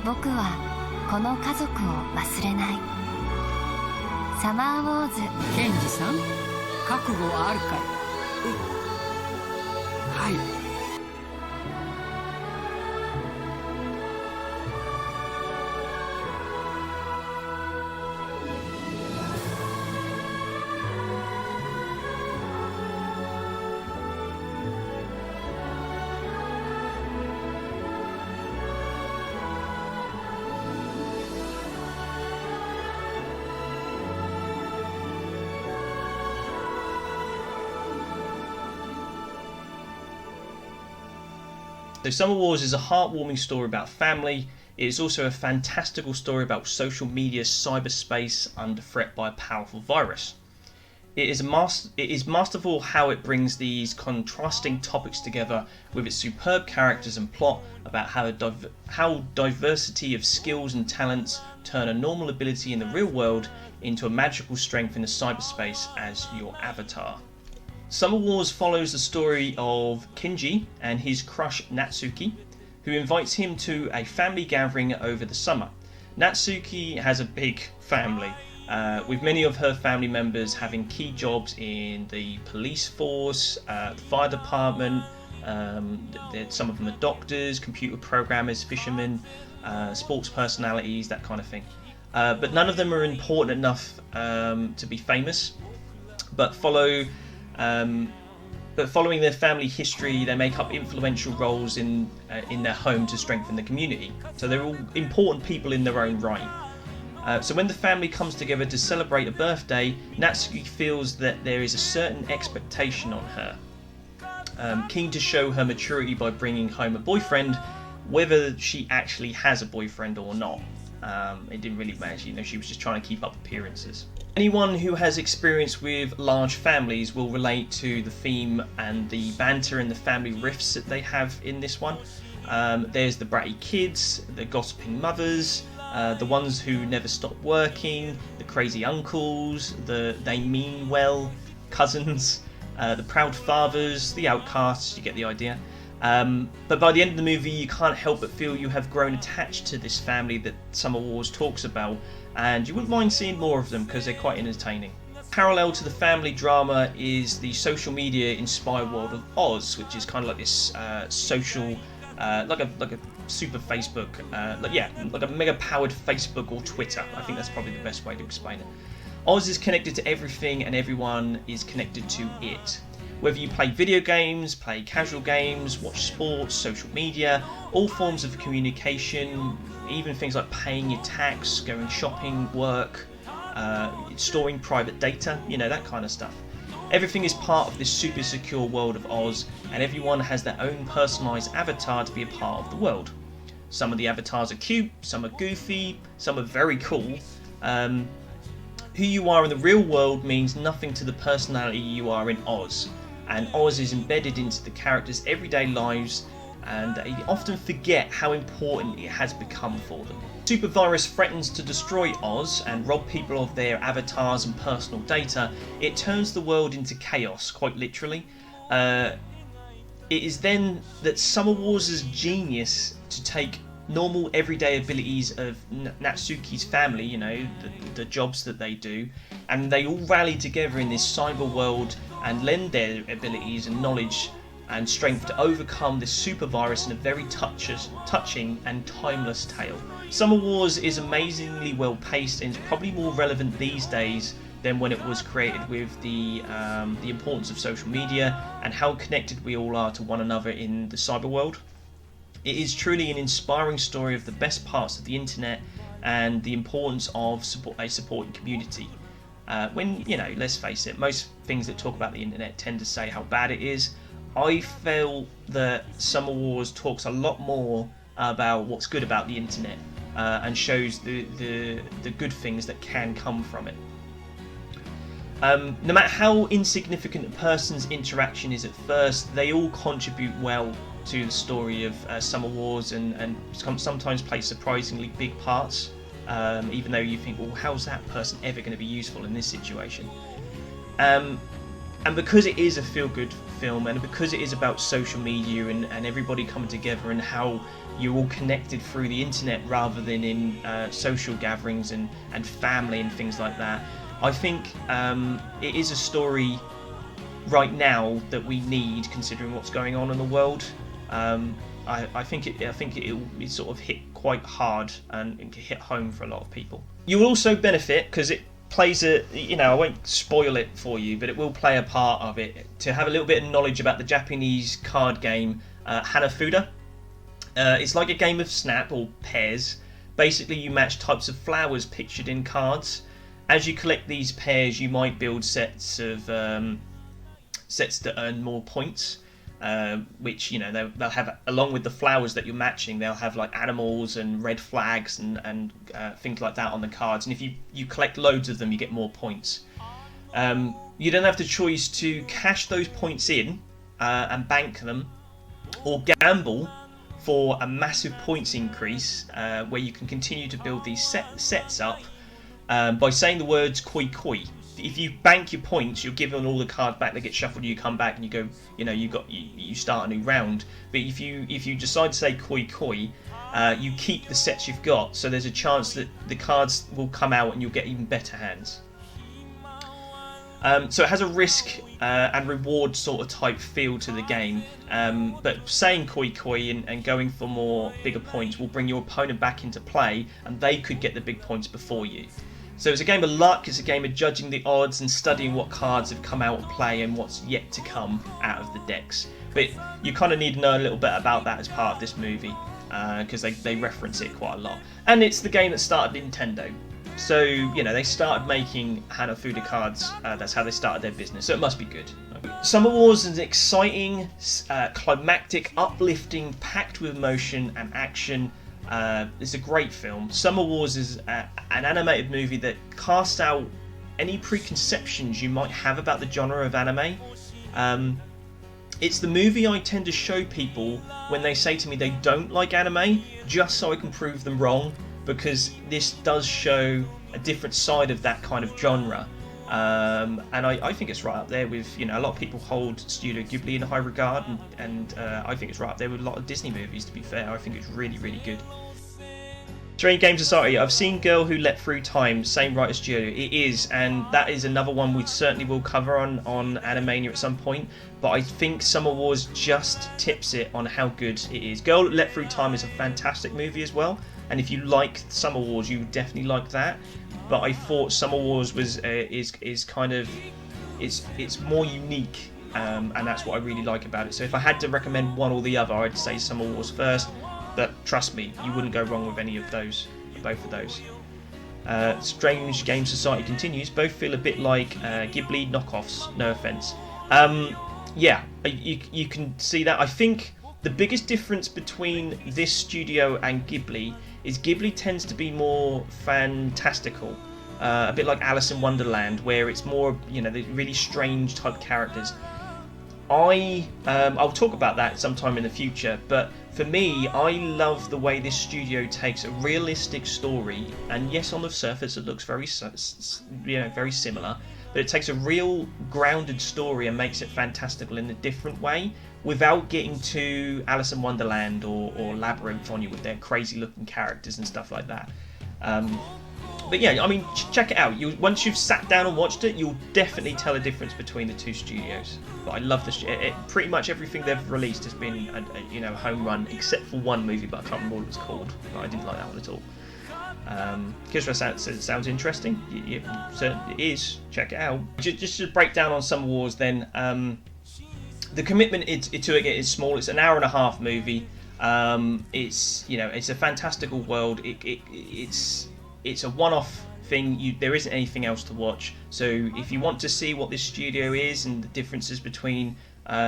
僕はこの家族を忘れない。サマーウォーズ。ケンジさん、覚悟はあるかい？はい。So Summer Wars is a heartwarming story about family. It is also a fantastical story about social media cyberspace under threat by a powerful virus. It is masterful how it brings these contrasting topics together with its superb characters and plot about how diversity of skills and talents turn a normal ability in the real world into a magical strength in the cyberspace as your avatar. Summer Wars follows the story of Kinji and his crush Natsuki, who invites him to a family gathering over the summer. Natsuki has a big family, with many of her family members having key jobs in the police force, the fire department. Some of them are doctors, computer programmers, fishermen, sports personalities, that kind of thing. But none of them are important enough to be famous, but following their family history, they make up influential roles in their home to strengthen the community. So they're all important people in their own right. So when the family comes together to celebrate a birthday, Natsuki feels that there is a certain expectation on her. Keen to show her maturity by bringing home a boyfriend, whether she actually has a boyfriend or not. It didn't really matter, she was just trying to keep up appearances. Anyone who has experience with large families will relate to the theme and the banter and the family riffs that they have in this one. There's the bratty kids, the gossiping mothers, the ones who never stop working, the crazy uncles, they mean well cousins, the proud fathers, the outcasts, you get the idea. But by the end of the movie, you can't help but feel you have grown attached to this family that Summer Wars talks about, and you wouldn't mind seeing more of them because they're quite entertaining. Parallel to the family drama is the social media inspired world of Oz, which is kind of like this social, like a super Facebook, like a mega powered Facebook or Twitter. I think that's probably the best way to explain it. Oz is connected to everything and everyone is connected to it. Whether you play video games, play casual games, watch sports, social media, all forms of communication, even things like paying your tax, going shopping, work, storing private data, that kind of stuff. Everything is part of this super secure world of Oz, and everyone has their own personalised avatar to be a part of the world. Some of the avatars are cute, some are goofy, some are very cool. Who you are in the real world means nothing to the personality you are in Oz. And Oz is embedded into the characters' everyday lives, and they often forget how important it has become for them. Super virus threatens to destroy Oz and rob people of their avatars and personal data. It turns the world into chaos, quite literally. It is then that Summer Wars' genius to take normal everyday abilities of Natsuki's family, the jobs that they do, and they all rally together in this cyber world and lend their abilities and knowledge and strength to overcome this super virus in a very touching and timeless tale. Summer Wars is amazingly well paced and is probably more relevant these days than when it was created, with the importance of social media and how connected we all are to one another in the cyber world. It is truly an inspiring story of the best parts of the internet and the importance of a supporting community. Let's face it, most things that talk about the internet tend to say how bad it is. I feel that Summer Wars talks a lot more about what's good about the internet and shows the good things that can come from it. No matter how insignificant a person's interaction is at first, they all contribute well to the story of Summer Wars and sometimes play surprisingly big parts, even though you think, well, how's that person ever going to be useful in this situation? And because it is a feel-good film, and because it is about social media and everybody coming together and how you're all connected through the internet rather than in social gatherings and family and things like that, I think it is a story right now that we need, considering what's going on in the world. I think it sort of hit quite hard and hit home for a lot of people. You will also benefit because it plays I won't spoil it for you, but it will play a part of it to have a little bit of knowledge about the Japanese card game Hanafuda. It's like a game of Snap or pairs. Basically, you match types of flowers pictured in cards. As you collect these pairs, you might build sets that earn more points. Which they'll have, along with the flowers that you're matching, they'll have like animals and red flags and things like that on the cards, and if you collect loads of them, you get more points. You then have the choice to cash those points in and bank them, or gamble for a massive points increase where you can continue to build these sets up by saying the words koi koi. If you bank your points, you're given all the cards back. They get shuffled. You come back and you go. You start a new round. But if you decide to say koi koi, you keep the sets you've got. So there's a chance that the cards will come out and you'll get even better hands. So it has a risk and reward sort of type feel to the game. But saying koi koi and going for bigger points will bring your opponent back into play, and they could get the big points before you. So it's a game of luck, it's a game of judging the odds and studying what cards have come out of play and what's yet to come out of the decks. But you kind of need to know a little bit about that as part of this movie, because they reference it quite a lot. And it's the game that started Nintendo. So, they started making Hanafuda cards, that's how they started their business, so it must be good. Summer Wars is an exciting, climactic, uplifting, packed with emotion and action. It's a great film. Summer Wars is an animated movie that casts out any preconceptions you might have about the genre of anime. It's the movie I tend to show people when they say to me they don't like anime, just so I can prove them wrong, because this does show a different side of that kind of genre. And I think it's right up there with, a lot of people hold Studio Ghibli in high regard, and I think it's right up there with a lot of Disney movies, to be fair. I think it's really, really good. Strange Game Society. I've seen Girl Who Let Through Time, same writer studio. It is, and that is another one we certainly will cover on Animania at some point, but I think Summer Wars just tips it on how good it is. Girl Who Let Through Time is a fantastic movie as well, and if you like Summer Wars, you definitely like that. But I thought Summer Wars was is kind of it's more unique, and that's what I really like about it. So if I had to recommend one or the other, I'd say Summer Wars first. But trust me, you wouldn't go wrong with any of those, both of those. Strange Game Society continues. Both feel a bit like Ghibli knockoffs. No offense. Yeah, you can see that. I think the biggest difference between this studio and Ghibli is Ghibli tends to be more fantastical, a bit like Alice in Wonderland, where it's more, the really strange type characters. I'll talk about that sometime in the future, but for me, I love the way this studio takes a realistic story, and yes, on the surface it looks very similar, but it takes a real grounded story and makes it fantastical in a different way, without getting to Alice in Wonderland or Labyrinth on you with their crazy looking characters and stuff like that. But yeah, I mean, check it out. Once you've sat down and watched it, you'll definitely tell a difference between the two studios. But I love this. Pretty much everything they've released has been a home run, except for one movie, but I can't remember what it was called. But I didn't like that one at all. Kishra says it sounds interesting. It certainly is. Check it out. Just to break down on Summer Wars, then the commitment to it is small. It's an hour and a half movie. It's a fantastical world. It's a one-off thing. There isn't anything else to watch. So if you want to see what this studio is and the differences between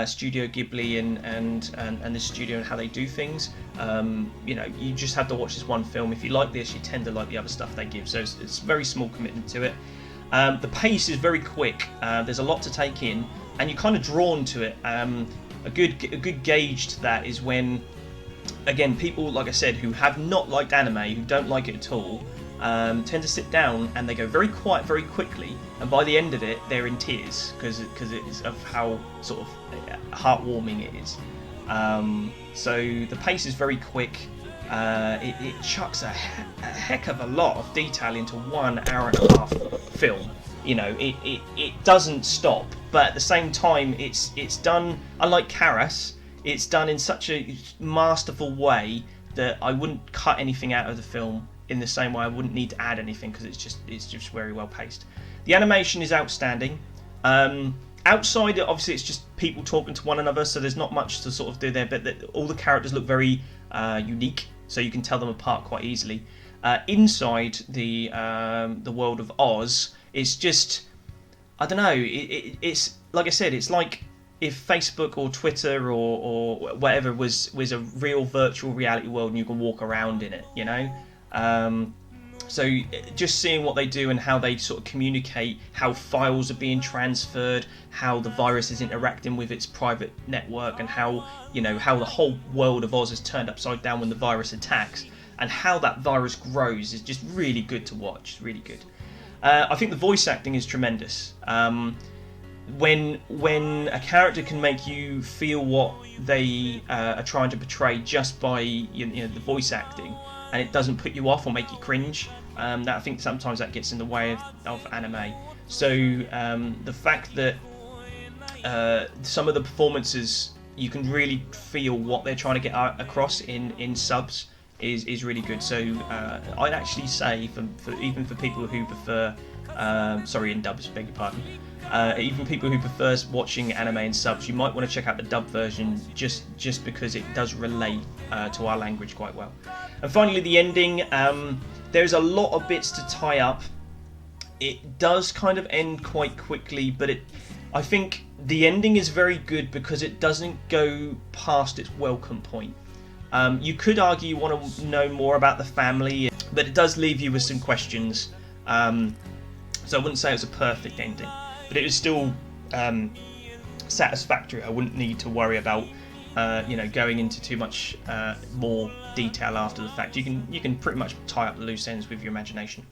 Studio Ghibli and this studio and how they do things, you just have to watch this one film. If you like this, you tend to like the other stuff they give. So it's very small commitment to it. The pace is very quick. There's a lot to take in, and you're kind of drawn to it. A good gauge to that is when, again, people, like I said, who have not liked anime, who don't like it at all, tend to sit down and they go very quiet very quickly, and by the end of it they're in tears because it's of how sort of heartwarming it is. So the pace is very quick. It chucks a heck of a lot of detail into 1 hour and a half film. You know, it doesn't stop, but at the same time it's done, unlike Karas, it's done in such a masterful way that I wouldn't cut anything out of the film in the same way I wouldn't need to add anything, because it's just very well paced. The animation is outstanding. Outside, obviously, it's just people talking to one another, so there's not much to sort of do there. But all the characters look very unique, so you can tell them apart quite easily. Inside the world of Oz, it's just, I don't know. It's like I said, it's like if Facebook or Twitter or whatever was a real virtual reality world and you can walk around in it, you know. So just seeing what they do and how they sort of communicate, how files are being transferred, how the virus is interacting with its private network, and how the whole world of Oz is turned upside down when the virus attacks, and how that virus grows is just really good to watch. It's really good. I think the voice acting is tremendous. When a character can make you feel what they are trying to portray just by the voice acting, and it doesn't put you off or make you cringe, that I think sometimes that gets in the way of anime. So the fact that some of the performances, you can really feel what they're trying to get across in subs is really good. So I'd actually say even for people who prefer in dubs, beg your pardon, even people who prefer watching anime in subs, you might want to check out the dub version just because it does relate to our language quite well. And finally, the ending. There's a lot of bits to tie up. It does kind of end quite quickly, but I think the ending is very good because it doesn't go past its welcome point. You could argue you want to know more about the family, but it does leave you with some questions. So I wouldn't say it was a perfect ending, but it was still satisfactory. I wouldn't need to worry about going into too much more detail after the fact. You can pretty much tie up the loose ends with your imagination.